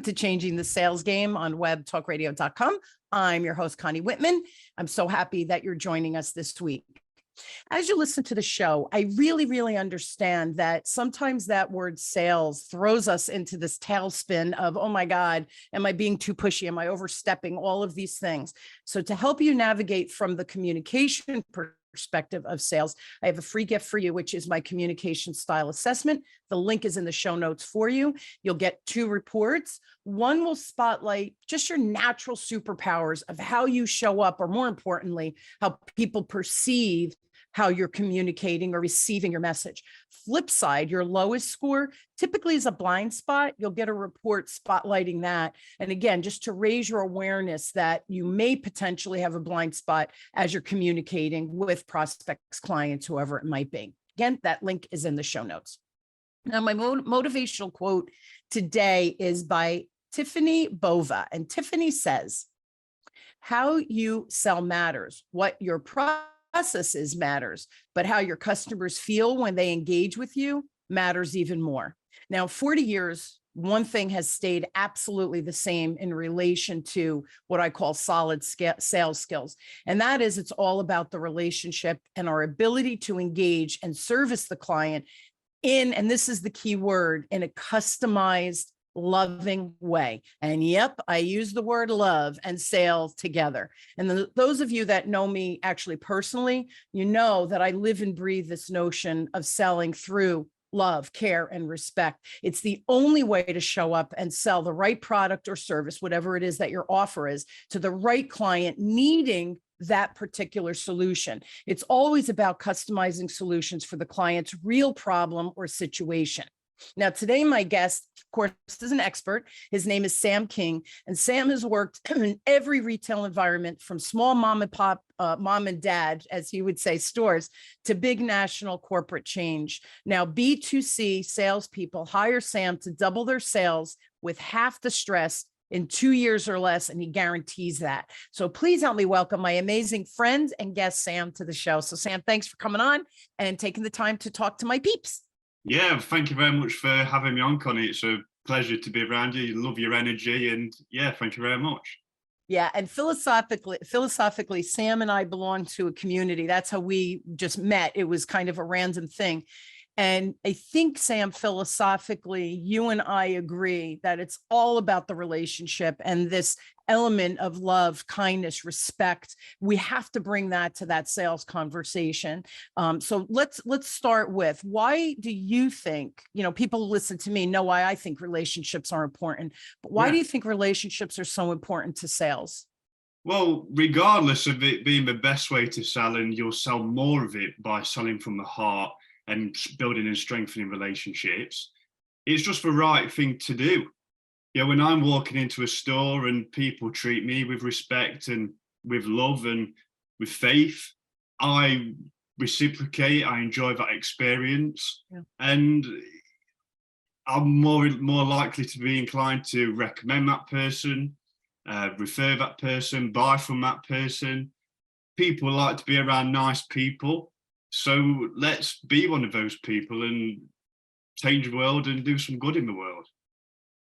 to Changing the Sales Game on webtalkradio.com. I'm your host, Connie Whitman. I'm so happy that you're joining us this week. As you listen to the show, I really understand that sometimes that word sales throws us into this tailspin of, oh my God, am I being too pushy? Am I overstepping? All of these things. So to help you navigate from the communication perspective of sales, I have a free gift for you, which is my communication style assessment. The link is in the show notes for you. You'll get 2 reports. One will spotlight just your natural superpowers of how you show up, or more importantly, how people perceive how you're communicating or receiving your message. Flip side, your lowest score typically is a blind spot. You'll get a report spotlighting that. And again, just to raise your awareness that you may potentially have a blind spot as you're communicating with prospects, clients, whoever it might be. Again, that link is in the show notes. Now, my motivational quote today is by Tiffani Bova. And Tiffani says, "How you sell matters. What your processes matters, but how your customers feel when they engage with you matters even more." Now, 40 years, one thing has stayed absolutely the same in relation to what I call solid sales skills. And that is, it's all about the relationship and our ability to engage and service the client in, and this is the key word, in a customized, loving way. And yep, I use the word love and sales together. And those of you that know me actually personally, you know that I live and breathe this notion of selling through love, care, and respect. It's the only way to show up and sell the right product or service, whatever it is that your offer is, to the right client needing that particular solution. It's always about customizing solutions for the client's real problem or situation. Now, today, my guest, of course, is an expert. His name is Sam King, and Sam has worked in every retail environment, from small mom and pop, mom and dad, as he would say, stores, to big national corporate change. Now, B2C salespeople hire Sam to double their sales with half the stress in 2 years or less, and he guarantees that. So please help me welcome my amazing friend and guest, Sam, to the show. So Sam, thanks for coming on and taking the time to talk to my peeps. Yeah, thank you very much for having me on, Connie. It's a pleasure to be around you. Love your energy, and yeah, thank you very much. Yeah, and philosophically, Sam and I belong to a community. That's how we just met. It was kind of a random thing. And I think, Sam, philosophically, you and I agree that it's all about the relationship and this element of love, kindness, respect. We have to bring that to that sales conversation. So let's start with, why do you think, people who listen to me know why I think relationships are important, but why do you think relationships are so important to sales? Well, regardless of it being the best way to sell, and you'll sell more of it by selling from the heart and building and strengthening relationships, it's just the right thing to do. When I'm walking into a store and people treat me with respect and with love and with faith, I reciprocate. I enjoy that experience, and I'm more likely to be inclined to recommend that person, refer that person, buy from that person. People like to be around nice people. So let's be one of those people and change the world and do some good in the world.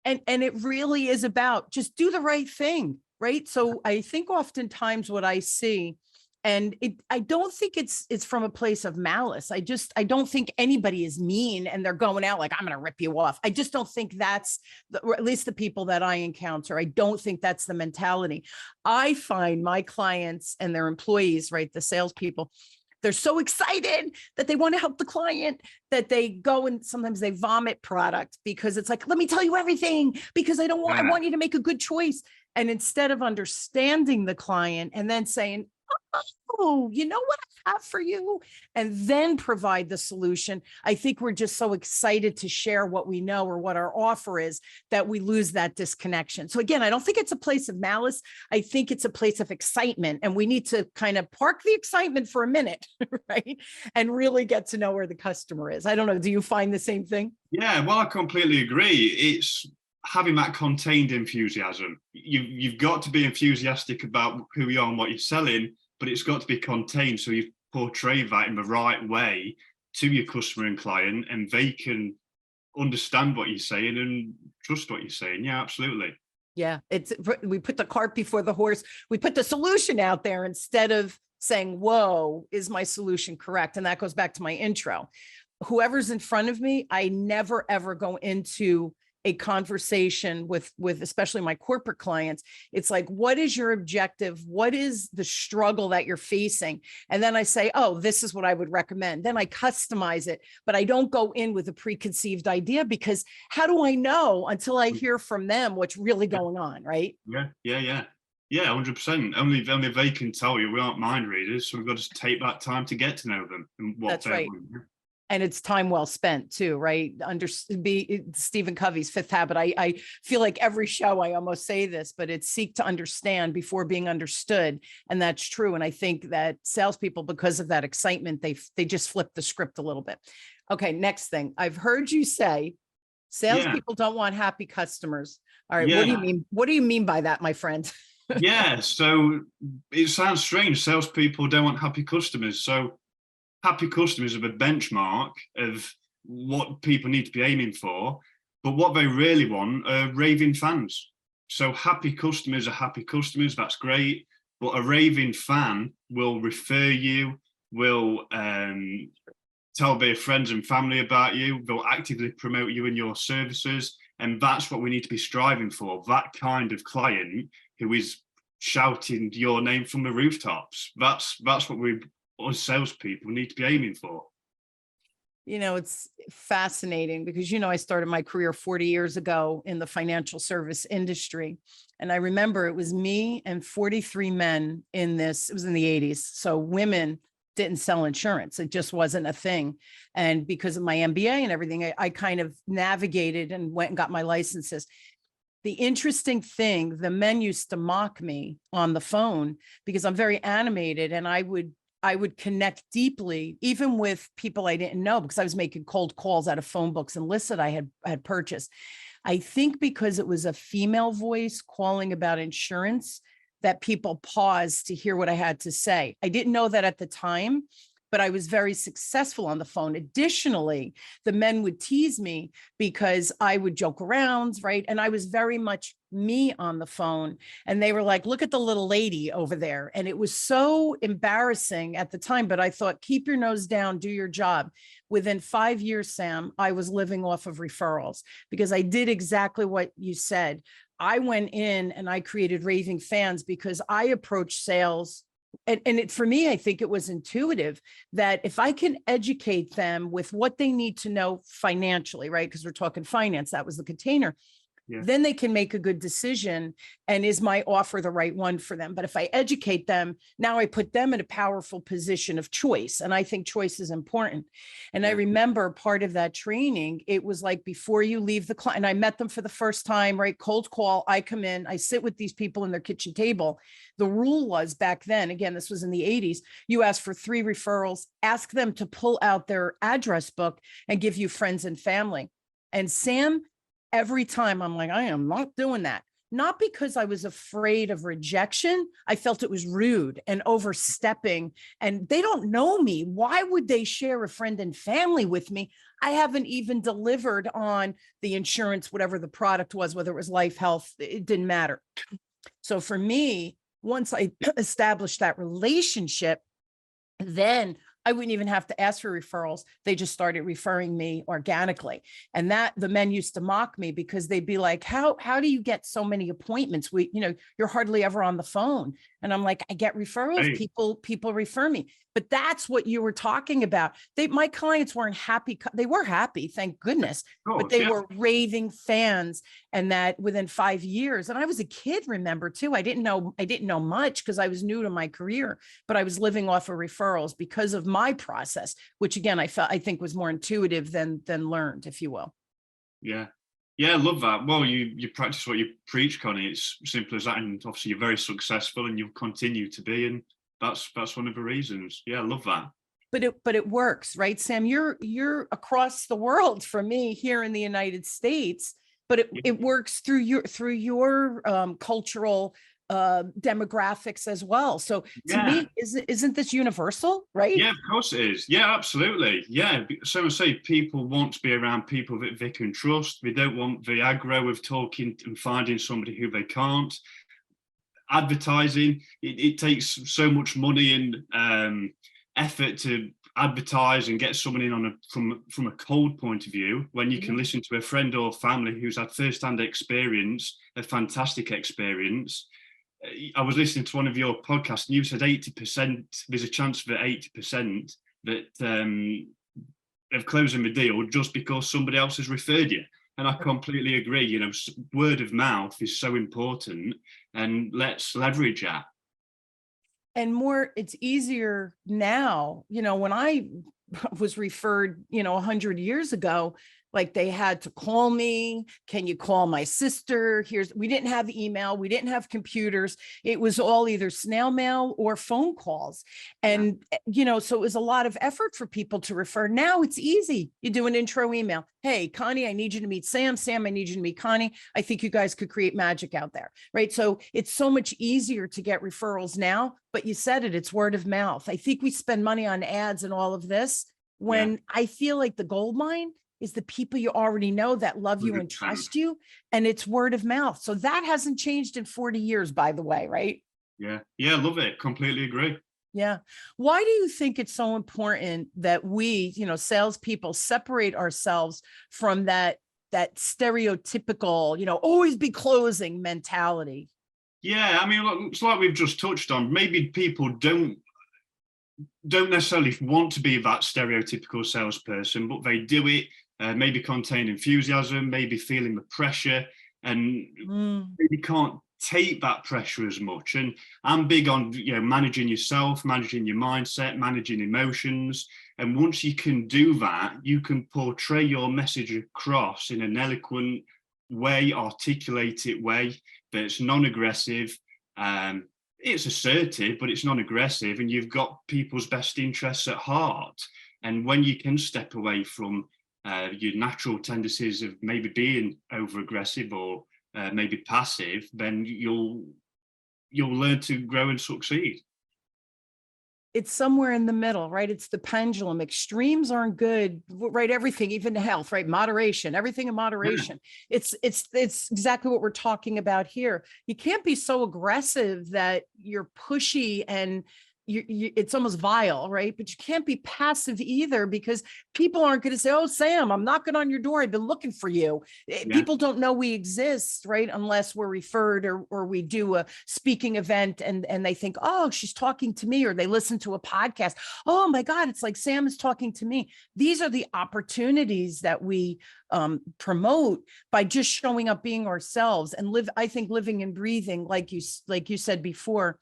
And it really is about just do the right thing, right? So I think oftentimes what I see, and I don't think it's from a place of malice. I don't think anybody is mean and they're going out like, I'm going to rip you off. I just don't think that's or at least the people that I encounter. I don't think that's the mentality. I find my clients and their employees, right, the salespeople, they're so excited that they want to help the client that they go and sometimes they vomit product because it's like, let me tell you everything because I want you to make a good choice. And instead of understanding the client and then saying, oh, you know what I have for you, and then provide the solution, I think we're just so excited to share what we know or what our offer is that we lose that disconnection. So again, I don't think it's a place of malice. I think it's a place of excitement, and we need to kind of park the excitement for a minute, right? And really get to know where the customer is. I don't know. Do you find the same thing? Yeah, well, I completely agree. It's having that contained enthusiasm. You've got to be enthusiastic about who you are and what you're selling, but it's got to be contained, so you portray that in the right way to your customer and client, and they can understand what you're saying and trust what you're saying. Yeah, absolutely. Yeah, we put the cart before the horse. We put the solution out there instead of saying, whoa, is my solution correct? And that goes back to my intro. Whoever's in front of me, I never, ever go into a conversation with especially my corporate clients. It's like, what is your objective? What is the struggle that you're facing? And then I say, oh, this is what I would recommend. Then I customize it, but I don't go in with a preconceived idea, because how do I know until I hear from them what's really going on, right? Yeah, 100%. Only they can tell you. We aren't mind readers, so we've got to take that time to get to know them and what That's they're right. doing. And it's time well spent too, right? Stephen Covey's Fifth Habit. I feel like every show I almost say this, but it's seek to understand before being understood. And that's true. And I think that salespeople, because of that excitement, they just flip the script a little bit. Okay, next thing. I've heard you say salespeople don't want happy customers. All right, what do you mean? What do you mean by that, my friend? Yeah, so it sounds strange. Salespeople don't want happy customers. So happy customers are the benchmark of what people need to be aiming for, but what they really want are raving fans. So happy customers are happy customers, that's great, but a raving fan will refer you, will tell their friends and family about you, they'll actively promote you and your services, and that's what we need to be striving for, that kind of client who is shouting your name from the rooftops. That's what we as salespeople need to be aiming for. You know, it's fascinating because, I started my career 40 years ago in the financial service industry. And I remember it was me and 43 men in this, it was in the 80s. So women didn't sell insurance. It just wasn't a thing. And because of my MBA and everything, I kind of navigated and went and got my licenses. The interesting thing, the men used to mock me on the phone because I'm very animated, and I would connect deeply, even with people I didn't know, because I was making cold calls out of phone books and lists that I had purchased. I think because it was a female voice calling about insurance, that people paused to hear what I had to say. I didn't know that at the time, but I was very successful on the phone. Additionally, the men would tease me because I would joke around, right? And I was very much me on the phone. And they were like, look at the little lady over there. And it was so embarrassing at the time, but I thought, keep your nose down, do your job. Within 5 years, Sam, I was living off of referrals because I did exactly what you said. I went in and I created raving fans because I approached sales. And for me, I think it was intuitive that if I can educate them with what they need to know financially, right? Because we're talking finance, that was the container. Then they can make a good decision. And is my offer the right one for them? But if I educate them, now I put them in a powerful position of choice. And I think choice is important. And I remember part of that training, it was like before you leave the client, and I met them for the first time, right? Cold call, I come in, I sit with these people in their kitchen table. The rule was back then, again, this was in the 80s, you ask for 3 referrals, ask them to pull out their address book and give you friends and family. And Sam, every time I'm like, I am not doing that. Not because I was afraid of rejection. I felt it was rude and overstepping, and they don't know me. Why would they share a friend and family with me? I haven't even delivered on the insurance, whatever the product was, whether it was life, health, it didn't matter. So for me, once I established that relationship, then I wouldn't even have to ask for referrals. They just started referring me organically. And that the men used to mock me because they'd be like, how do you get so many appointments? You're hardly ever on the phone. And I'm like, I get referrals. Hey. People refer me. But that's what you were talking about. My clients weren't happy. They were happy, thank goodness, but they were raving fans. And that within 5 years, and I was a kid, remember too, I didn't know much because I was new to my career, but I was living off of referrals because of my process, which again, I think was more intuitive than learned, if you will. Yeah, I love that. Well, you practice what you preach, Connie. It's simple as that, and obviously you're very successful, and you'll continue to be, and that's one of the reasons. Yeah, I love that. But it works, right, Sam? You're across the world from me here in the United States, but it works through your cultural demographics as well. So to Yeah. me, isn't this universal, right? Yeah, of course it is. Yeah, absolutely. Yeah. So I say people want to be around people that they can trust. They don't want the aggro of talking and finding somebody who they can't. Advertising, it takes so much money and effort to advertise and get someone in on from a cold point of view, when you can listen to a friend or family who's had first-hand experience, a fantastic experience. I was listening to one of your podcasts and you said 80%, there's a chance that 80% that of closing the deal just because somebody else has referred you. And I completely agree. You know, word of mouth is so important, and let's leverage that. And more, it's easier now. When I was referred, 100 years ago, like they had to call me. Can you call my sister? We didn't have email. We didn't have computers. It was all either snail mail or phone calls. And, so it was a lot of effort for people to refer. Now it's easy. You do an intro email. Hey, Connie, I need you to meet Sam. Sam, I need you to meet Connie. I think you guys could create magic out there, right? So it's so much easier to get referrals now, but you said it, it's word of mouth. I think we spend money on ads and all of this when I feel like the gold mine is the people you already know that love you and trust you, and it's word of mouth. So that hasn't changed in 40 years, by the way, right? Yeah. Yeah. Love it. Completely agree. Yeah. Why do you think it's so important that we, salespeople separate ourselves from that stereotypical, always be closing mentality? Yeah. I mean, it's like we've just touched on. Maybe people don't necessarily want to be that stereotypical salesperson, but they do it. Maybe contain enthusiasm, maybe feeling the pressure, and maybe can't take that pressure as much. And I'm big on managing yourself, managing your mindset, managing emotions. And once you can do that, you can portray your message across in an eloquent way, articulated way that's non-aggressive. It's assertive, but it's non-aggressive, and you've got people's best interests at heart. And when you can step away from your natural tendencies of maybe being over-aggressive or maybe passive, then you'll learn to grow and succeed. It's somewhere in the middle, right? It's the pendulum. Extremes aren't good, right? Everything, even health, right? Moderation, everything in moderation. Yeah. It's exactly what we're talking about here. You can't be so aggressive that you're pushy and it's almost vile, right? But you can't be passive either, because people aren't going to say, oh, Sam, I'm knocking on your door. I've been looking for you. Yeah. People don't know we exist, right? Unless we're referred or we do a speaking event and they think, oh, she's talking to me, or they listen to a podcast. Oh my God, it's like Sam is talking to me. These are the opportunities that we promote by just showing up, being ourselves, and living and breathing, like you said before,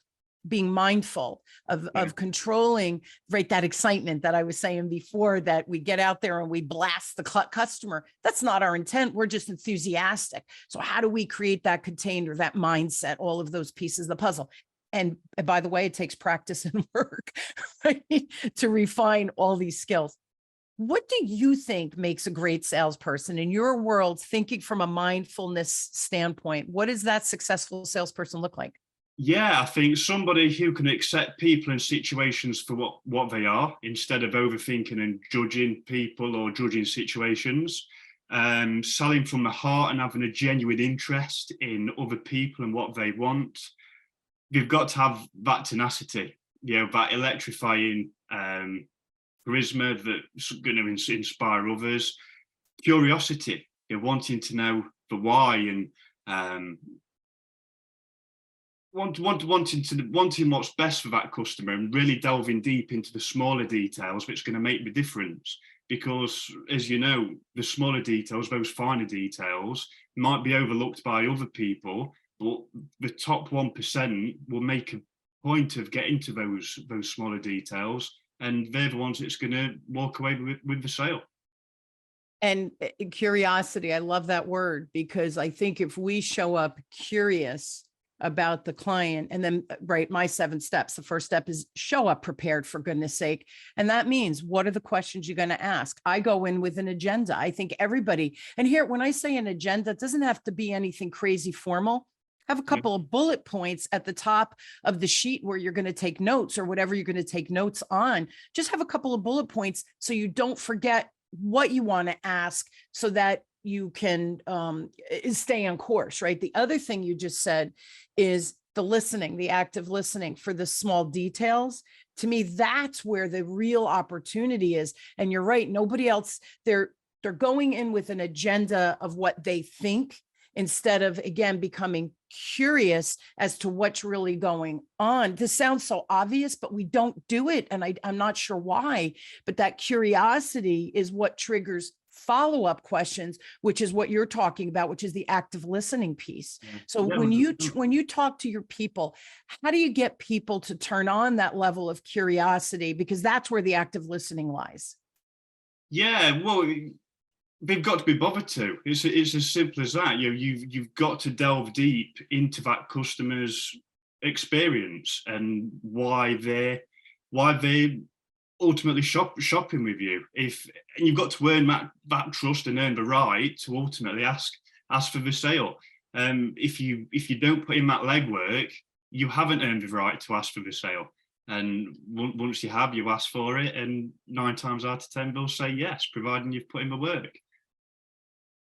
being mindful of controlling, right? That excitement that I was saying before, that we get out there and we blast the customer. That's not our intent. We're just enthusiastic. So how do we create that container, that mindset, all of those pieces of the puzzle? And by the way, it takes practice and work, right, to refine all these skills. What do you think makes a great salesperson in your world, thinking from a mindfulness standpoint? What does that successful salesperson look like? Yeah, I think somebody who can accept people and situations for what they are, instead of overthinking and judging people or judging situations. Selling from the heart and having a genuine interest in other people and what they want. You've got to have that tenacity, that electrifying charisma that's going to inspire others. Curiosity, wanting to know the why, and wanting what's best for that customer, and really delving deep into the smaller details, which is going to make the difference. Because, as you know, the smaller details, those finer details, might be overlooked by other people, but the top 1% will make a point of getting to those smaller details, and they're the ones that's going to walk away with the sale. And curiosity, I love that word, because I think if we show up curious about the client, and then, right, my 7 steps, the first step is show up prepared, for goodness sake. And that means, what are the questions you're going to ask? I go in with an agenda. I think everybody, and here, when I say an agenda, it doesn't have to be anything crazy formal. have a couple of bullet points at the top of the sheet where you're going to take notes or whatever you're going to take notes on. Just have a couple of bullet points so you don't forget what you want to ask, so that you can stay on course, right? The other thing you just said is the listening, the active listening for the small details. To me, that's where the real opportunity is. And you're right, nobody else, they're going in with an agenda of what they think, instead of, again, becoming curious as to what's really going on. This sounds so obvious, but we don't do it. And I'm not sure why, but that curiosity is what triggers follow-up questions, which is what you're talking about, which is the active listening piece. So when you talk to your people, how do you get people to turn on that level of curiosity? Because that's where the active listening lies. Yeah, well, they've got to be bothered to. It's as simple as that. You've got to delve deep into that customer's experience and why they're ultimately shopping with you. And you've got to earn that trust and earn the right to ultimately ask for the sale. If you don't put in that legwork, you haven't earned the right to ask for the sale. And once you have, you ask for it, and 9 times out of 10 they'll say yes, providing you've put in the work.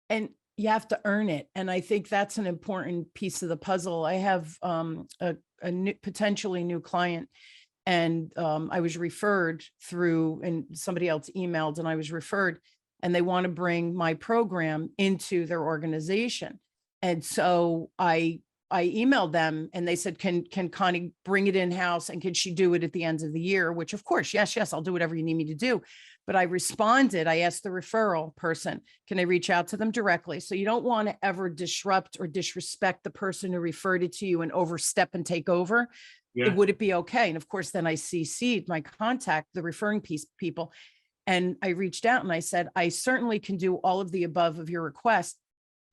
And you have to earn it. And I think that's an important piece of the puzzle. I have a potentially new client, and I was referred through, and somebody else emailed, and I was referred, and they want to bring my program into their organization. And so I emailed them, and they said, can Connie bring it in-house, and can she do it at the end of the year? Which, of course, yes, I'll do whatever you need me to do. But I responded, I asked the referral person, can I reach out to them directly? So you don't want to ever disrupt or disrespect the person who referred it to you and overstep and take over. Yeah. Would it be okay? And of course, then I CC'd my contact, the referring people. And I reached out and I said, I certainly can do all of the above of your request.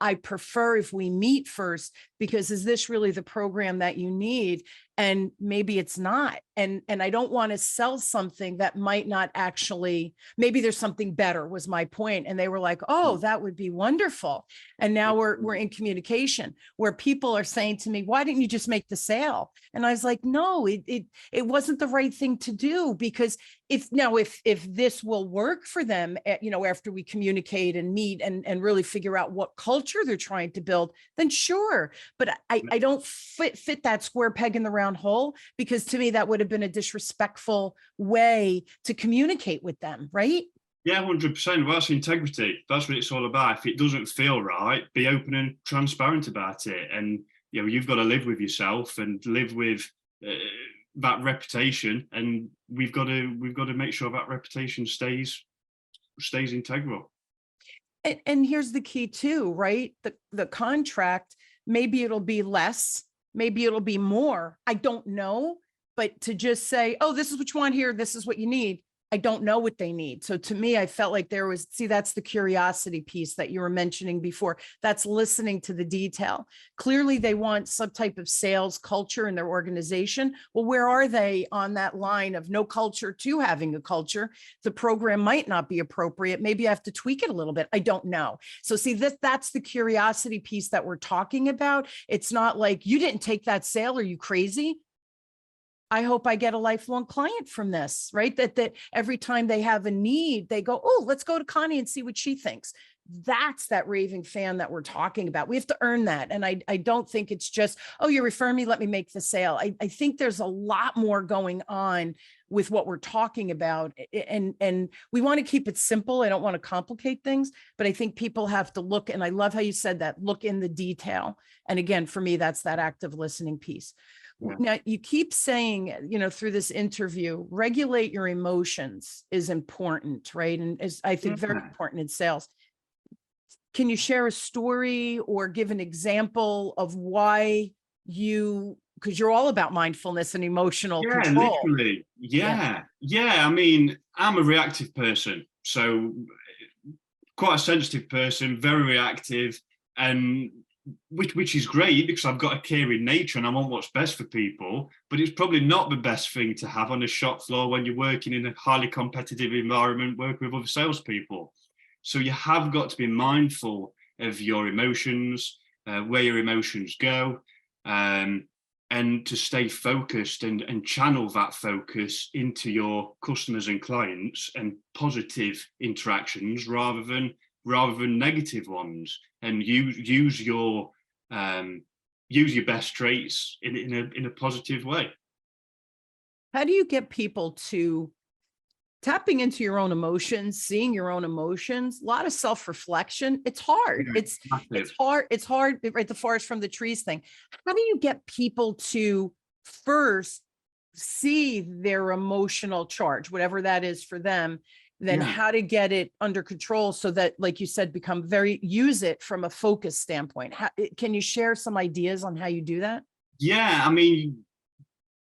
I prefer if we meet first, because is this really the program that you need? And maybe it's not. And I don't want to sell something that might not actually, maybe there's something better, was my point. And they were like, oh, that would be wonderful. And now we're in communication where people are saying to me, why didn't you just make the sale? And I was like, no, it wasn't the right thing to do, because if this will work for them, after we communicate and meet and really figure out what culture they're trying to build, then sure. But I don't fit that square peg in the round hole, because to me, that would have been a disrespectful way to communicate with them, right? Yeah, 100%. Well, that's integrity. That's what it's all about. If it doesn't feel right, be open and transparent about it. And you've got to live with yourself and live with that reputation. And we've got to make sure that reputation stays integral. And here's the key too, right? The contract, maybe it'll be less, maybe it'll be more. I don't know. But to just say, oh, this is what you want here, this is what you need, I don't know what they need. So to me, I felt like that's the curiosity piece that you were mentioning before. That's listening to the detail. Clearly, they want some type of sales culture in their organization. Well, where are they on that line of no culture to having a culture? The program might not be appropriate. Maybe I have to tweak it a little bit. I don't know. So see, that's the curiosity piece that we're talking about. It's not like, you didn't take that sale. Are you crazy? I hope I get a lifelong client from this, right? That every time they have a need, they go, oh, let's go to Connie and see what she thinks. That's that raving fan that we're talking about. We have to earn that. And I don't think it's just, oh, you're referring me, let me make the sale. I think there's a lot more going on with what we're talking about. And we want to keep it simple. I don't want to complicate things, but I think people have to look, and I love how you said that, look in the detail. And again, for me, that's that active listening piece. Yeah. Now, you keep saying, through this interview, regulate your emotions is important, right? And is, I think, very important in sales. Can you share a story or give an example of why because you're all about mindfulness and emotional control. Literally. Yeah. I mean, I'm a reactive person, so quite a sensitive person, very reactive, and which is great because I've got a caring nature and I want what's best for people, but it's probably not the best thing to have on a shop floor when you're working in a highly competitive environment, working with other salespeople. So you have got to be mindful of your emotions, where your emotions go. and to stay focused and channel that focus into your customers and clients and positive interactions rather than negative ones, and use your best traits in a positive way. How do you get people to tapping into your own emotions, seeing your own emotions, a lot of self-reflection? It's hard. Yeah, It's hard. It's hard, right? The forest from the trees thing. How do you get people to first see their emotional charge, whatever that is for them, then Yeah. how to get it under control so that, like you said, use it from a focus standpoint? Can you share some ideas on how you do that? Yeah, I mean,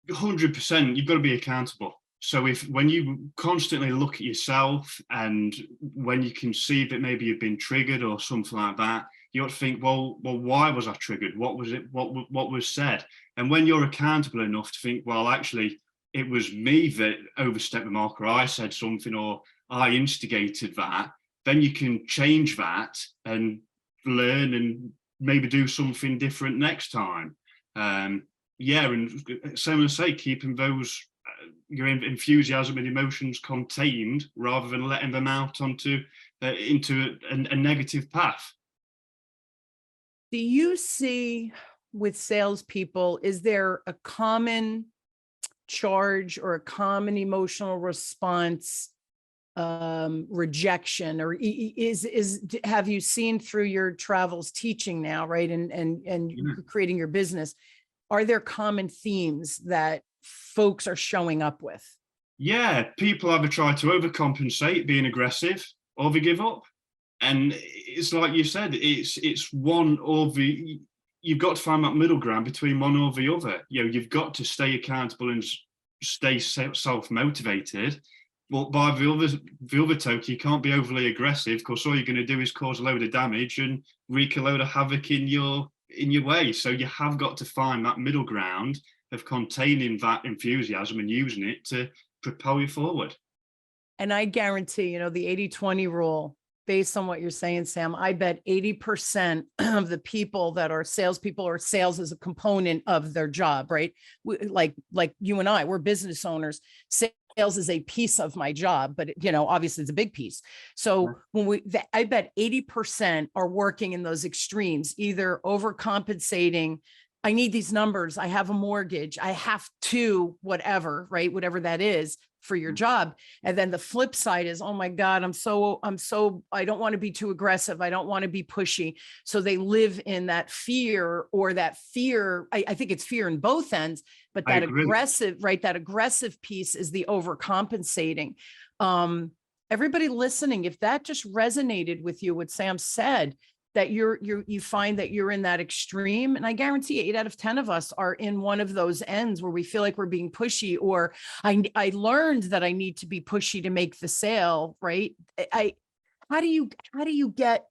100%, you've got to be accountable. So when you constantly look at yourself, and when you can see that maybe you've been triggered or something like that, you ought to think, well, why was I triggered? What was it? What was said? And when you're accountable enough to think, well, actually, it was me that overstepped the mark, or I said something, or I instigated that, then you can change that and learn and maybe do something different next time. Yeah, and same as I say, keeping those your enthusiasm and emotions contained rather than letting them out onto into a negative path. Do you see with salespeople, is there a common charge or a common emotional response, rejection, or have you seen through your travels teaching now, right? And Yeah. creating your business, are there common themes that folks are showing up with? Yeah, people either try to overcompensate, being aggressive, or they give up. And it's like you said, it's one or the. You've got to find that middle ground between one or the other. You know, you've got to stay accountable and stay self-motivated. But by the other token, you can't be overly aggressive, because all you're going to do is cause a load of damage and wreak a load of havoc in your way. So you have got to find that middle ground of containing that enthusiasm and using it to propel you forward. And I guarantee, the 80-20 rule, based on what you're saying, Sam, I bet 80% of the people that are salespeople, or sales is a component of their job, right? Like you and I, we're business owners. Sales is a piece of my job, but obviously it's a big piece. So I bet 80% are working in those extremes, either overcompensating. I need these numbers. I have a mortgage. I have to, whatever, right? Whatever that is for your job. And then the flip side is, oh my God, I don't want to be too aggressive. I don't want to be pushy. So they live in that fear, I think it's fear in both ends, but that aggressive, right? That aggressive piece is the overcompensating. Everybody listening, if that just resonated with you, what Sam said, that you find that you're in that extreme. And I guarantee 8 out of 10 of us are in one of those ends where we feel like we're being pushy, or I learned that I need to be pushy to make the sale, right? How do you get,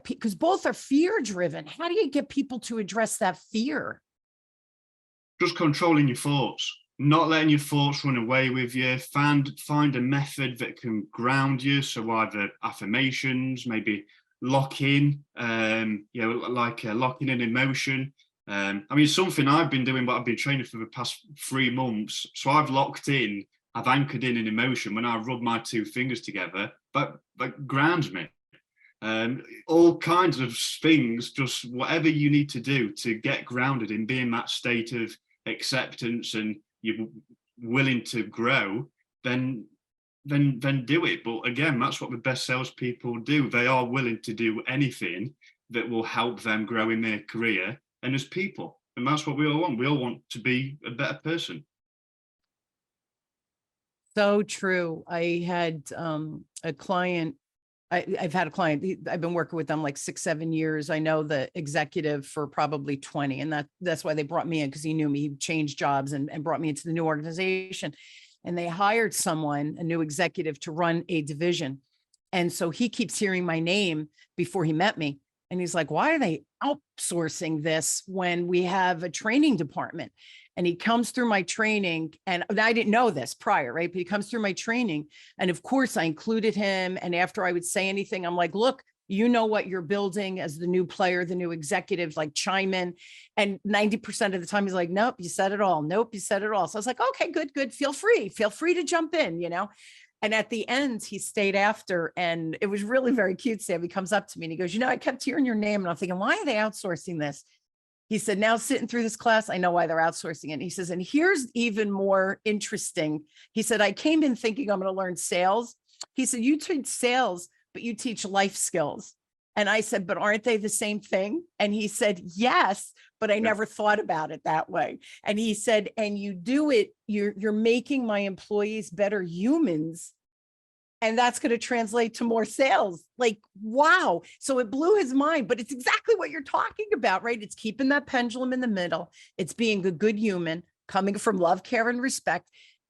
because both are fear driven. How do you get people to address that fear? Just controlling your thoughts, not letting your thoughts run away with you. Find a method that can ground you. So either affirmations, maybe lock in, locking in emotion. I mean, something I've been doing, but I've been training for the past 3 months. So I've locked in, I've anchored in an emotion. When I rub my 2 fingers together, that grounds me. All kinds of things, just whatever you need to do to get grounded in being that state of acceptance, and you're willing to grow, then do it. But again, that's what the best salespeople do. They are willing to do anything that will help them grow in their career and as people. And that's what we all want. We all want to be a better person. So true. I had a client. I've had a client. I've been working with them like 6-7 years. I know the executive for probably 20, and that's why they brought me in, because he knew me. He changed jobs and brought me into the new organization. And they hired a new executive, to run a division. And so he keeps hearing my name before he met me. And he's like, why are they outsourcing this when we have a training department? And he comes through my training, and I didn't know this prior, right? But he comes through my training. And of course I included him. And after I would say anything, I'm like, look, You know what you're building as the new player, the new executive, like chime in. And 90% of the time he's like, nope, you said it all. Nope, you said it all. So I was like, okay, good, good. Feel free to jump in, you know? And at the end, he stayed after, and it was really very cute. Sam, he comes up to me and he goes, you know, I kept hearing your name and I'm thinking, why are they outsourcing this? He said, now sitting through this class, I know why they're outsourcing it. And he says, and here's even more interesting. He said, I came in thinking I'm going to learn sales. He said, you teach sales, but you teach life skills. And I said, but aren't they the same thing? And he said, yes, but I never thought about it that way. And he said, and you do it, you're making my employees better humans. And that's going to translate to more sales. Like, wow. So it blew his mind, but it's exactly what you're talking about, right? It's keeping that pendulum in the middle. It's being a good human, coming from love, care, and respect.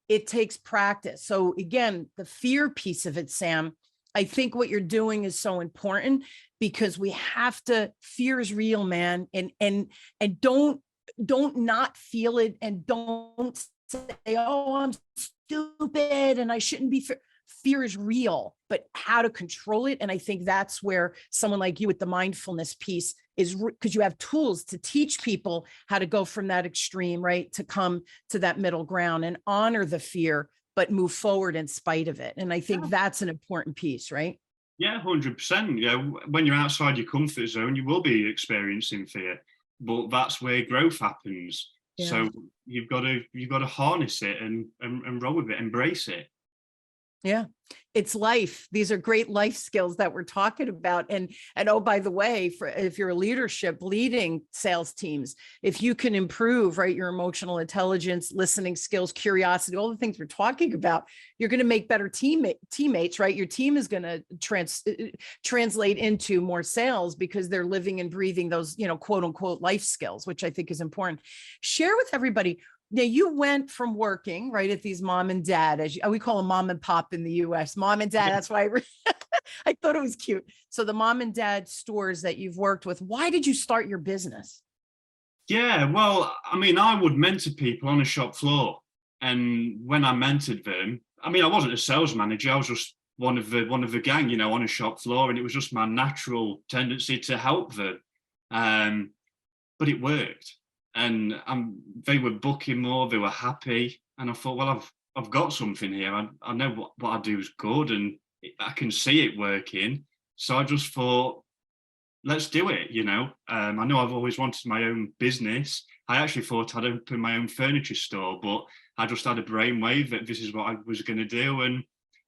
It takes practice. So again, the fear piece of it, Sam, I think what you're doing is so important, because we have to, fear is real, man. And don't not feel it, and don't say, oh, I'm stupid and I shouldn't be fear is real, but how to control it. And I think that's where someone like you with the mindfulness piece is, because you have tools to teach people how to go from that extreme, right, to come to that middle ground and honor the fear, but move forward in spite of it. And I think that's an important piece, right? Yeah, 100%. Yeah, when you're outside your comfort zone, you will be experiencing fear, but that's where growth happens. Yeah. So you've got to harness it and roll with it, embrace it. Yeah, it's life. These are great life skills that we're talking about. And oh, by the way, if you're a leading sales teams, if you can improve, right, your emotional intelligence, listening skills, curiosity, all the things we're talking about, you're going to make better teammates, right? Your team is going to translate into more sales, because they're living and breathing those, you know, quote unquote life skills, which I think is important. Share with everybody. Now, you went from working, right, at these mom and dad, we call them mom and pop in the US, mom and dad. That's why I thought it was cute. So the mom and dad stores that you've worked with, why did you start your business? Yeah, well, I mean, I would mentor people on a shop floor. And when I mentored them, I mean, I wasn't a sales manager. I was just one of the gang, you know, on a shop floor. And it was just my natural tendency to help them. But it worked. And they were booking more, they were happy. And I thought, well, I've got something here. I know what I do is good, and I can see it working. So I just thought, let's do it, you know. I know I've always wanted my own business. I actually thought I'd open my own furniture store, but I just had a brainwave that this is what I was going to do. And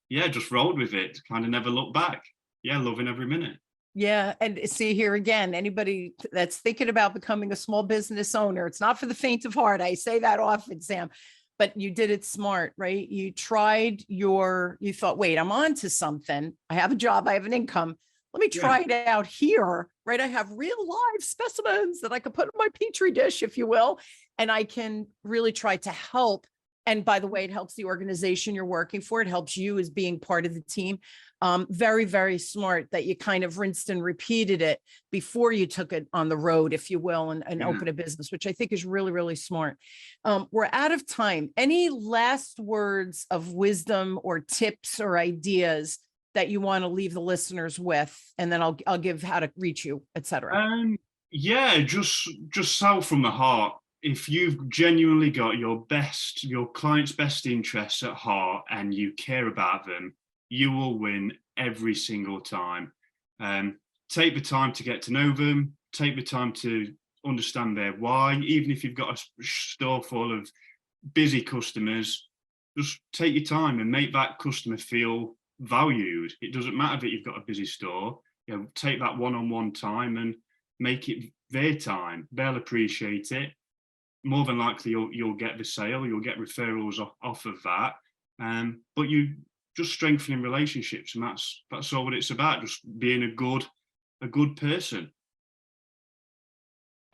yeah, just rolled with it, kind of never looked back. Yeah, loving every minute. Yeah. And see, here again, anybody that's thinking about becoming a small business owner, it's not for the faint of heart. I say that often, Sam, but you did it smart, right? You thought, wait, I'm on to something. I have a job, I have an income. Let me try it out here, right? I have real live specimens that I could put in my petri dish, if you will, and I can really try to help. And by the way, it helps the organization you're working for. It helps you as being part of the team. Very, very smart that you kind of rinsed and repeated it before you took it on the road, if you will, and open a business, which I think is really, really smart. We're out of time. Any last words of wisdom or tips or ideas that you want to leave the listeners with? And then I'll give how to reach you, et cetera. Yeah, just sell from the heart. If you've genuinely got your client's best interests at heart and you care about them, you will win every single time. Take the time to get to know them, take the time to understand their why. Even if you've got a store full of busy customers, just take your time and make that customer feel valued. It doesn't matter that you've got a busy store. You know, take that one-on-one time and make it their time. They'll appreciate it. More than likely, you'll get the sale. You'll get referrals off of that. But you just strengthening relationships, and that's all what it's about. Just being a good person.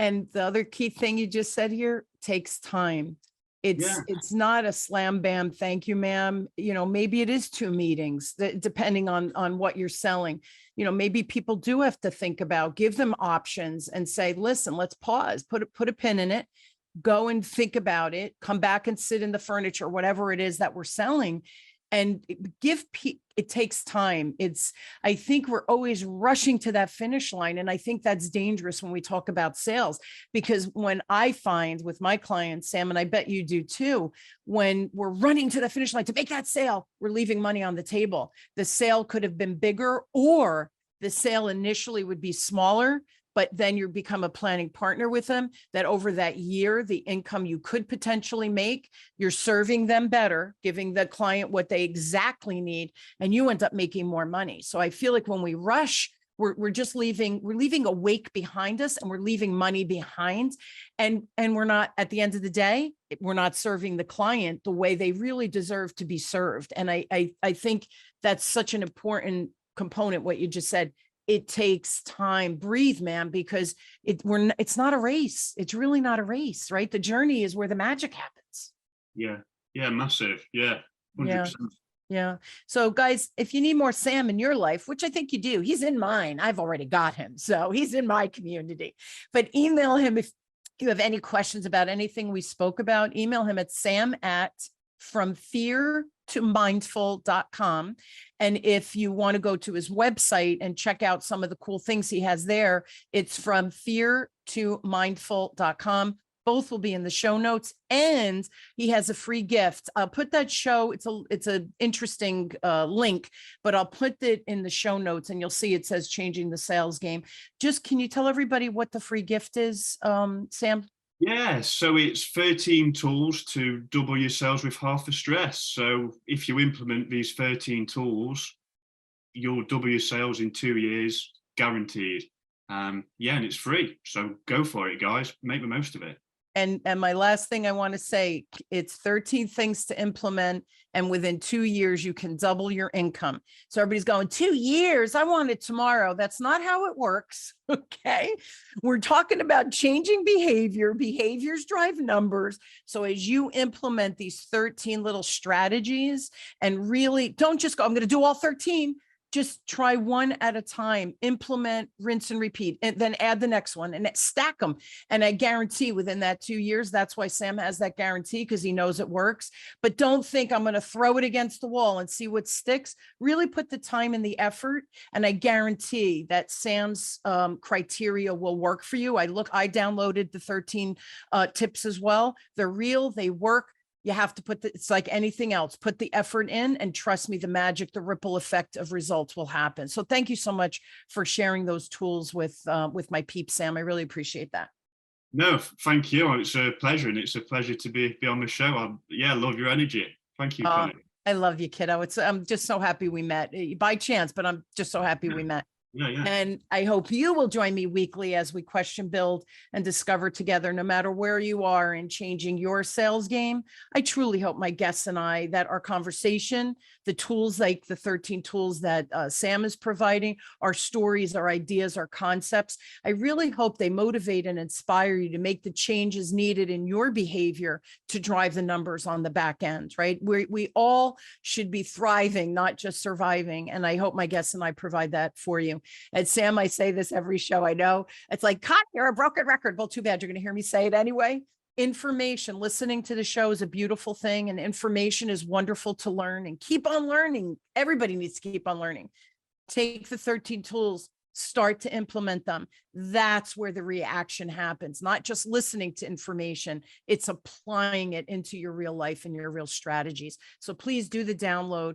And the other key thing you just said here takes time. It's not a slam bam, thank you, ma'am. You know, maybe it is 2 meetings, depending on what you're selling. You know, maybe people do have to think about, give them options and say, listen, let's pause, put a pin in it, go and think about it, come back and sit in the furniture, whatever it is that we're selling, and it takes time. I think we're always rushing to that finish line. And I think that's dangerous when we talk about sales, because when I find with my clients, Sam, and I bet you do too, when we're running to the finish line to make that sale, we're leaving money on the table. The sale could have been bigger, or the sale initially would be smaller, but then you become a planning partner with them, that over that year, the income you could potentially make, you're serving them better, giving the client what they exactly need, and you end up making more money. So I feel like when we rush, we're leaving a wake behind us, and we're leaving money behind. And we're not, at the end of the day, we're not serving the client the way they really deserve to be served. And I think that's such an important component, what you just said. It takes time. Breathe, man, because it's not a race. It's really not a race, right? The journey is where the magic happens. Yeah. Yeah. Massive. Yeah. 100%. Yeah. So guys, if you need more Sam in your life, which I think you do, he's in mine. I've already got him. So he's in my community, but email him if you have any questions about anything we spoke about. Email him at sam@fromfeartomindful.com. And if you want to go to his website and check out some of the cool things he has there, it's from feartomindful.com. Both will be in the show notes, and he has a free gift. I'll put that show. It's a interesting link, but I'll put it in the show notes, and you'll see it says Changing the Sales Game. Just, can you tell everybody what the free gift is, Sam? Yeah, so it's 13 tools to double your sales with half the stress. So if you implement these 13 tools, you'll double your sales in 2 years, guaranteed. And it's free. So go for it, guys. Make the most of it. And my last thing I want to say, it's 13 things to implement, and within 2 years, you can double your income. So everybody's going, 2 years, I want it tomorrow. That's not how it works. Okay. We're talking about changing behavior. Behaviors drive numbers. So as you implement these 13 little strategies, and really don't just go, I'm going to do all 13. Just try one at a time, implement, rinse and repeat, and then add the next one and stack them. And I guarantee within that 2 years, that's why Sam has that guarantee, because he knows it works. But don't think I'm going to throw it against the wall and see what sticks. Really put the time and the effort. And I guarantee that Sam's criteria will work for you. I downloaded the 13 tips as well. They're real, they work. You have to it's like anything else, put the effort in, and trust me, the magic, the ripple effect of results will happen. So thank you so much for sharing those tools with my peeps, Sam. I really appreciate that. No, thank you. It's a pleasure, and it's a pleasure to be on the show. I love your energy. Thank you, Connie. I love you, kiddo. I'm just so happy we met by chance, but I'm just so happy we met. Yeah. And I hope you will join me weekly as we question, build, and discover together, no matter where you are in changing your sales game. I truly hope my guests and I, that our conversation, the tools like the 13 tools that Sam is providing, our stories, our ideas, our concepts, I really hope they motivate and inspire you to make the changes needed in your behavior to drive the numbers on the back end, right? We all should be thriving, not just surviving. And I hope my guests and I provide that for you. And Sam, I say this every show. I know it's like, cut, you're a broken record. Well, too bad. You're going to hear me say it anyway. Information, listening to the show is a beautiful thing, and information is wonderful to learn, and keep on learning. Everybody needs to keep on learning. Take the 13 tools, start to implement them. That's where the reaction happens, not just listening to information. It's applying it into your real life and your real strategies. So please do the download,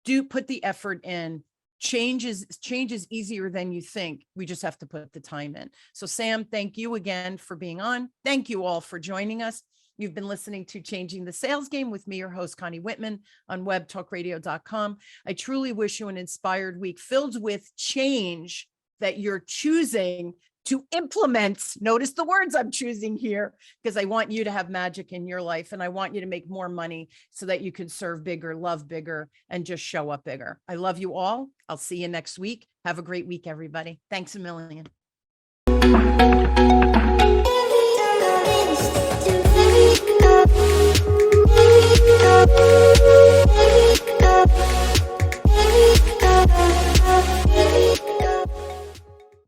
do put the effort in. Change is easier than you think. We just have to put the time in. So Sam, thank you again for being on. Thank you all for joining us. You've been listening to Changing the Sales Game with me, your host, Connie Whitman, on webtalkradio.com. I truly wish you an inspired week filled with change that you're choosing to implement. Notice the words I'm choosing here, because I want you to have magic in your life, and I want you to make more money so that you can serve bigger, love bigger, and just show up bigger. I love you all. I'll see you next week. Have a great week, everybody. Thanks a million.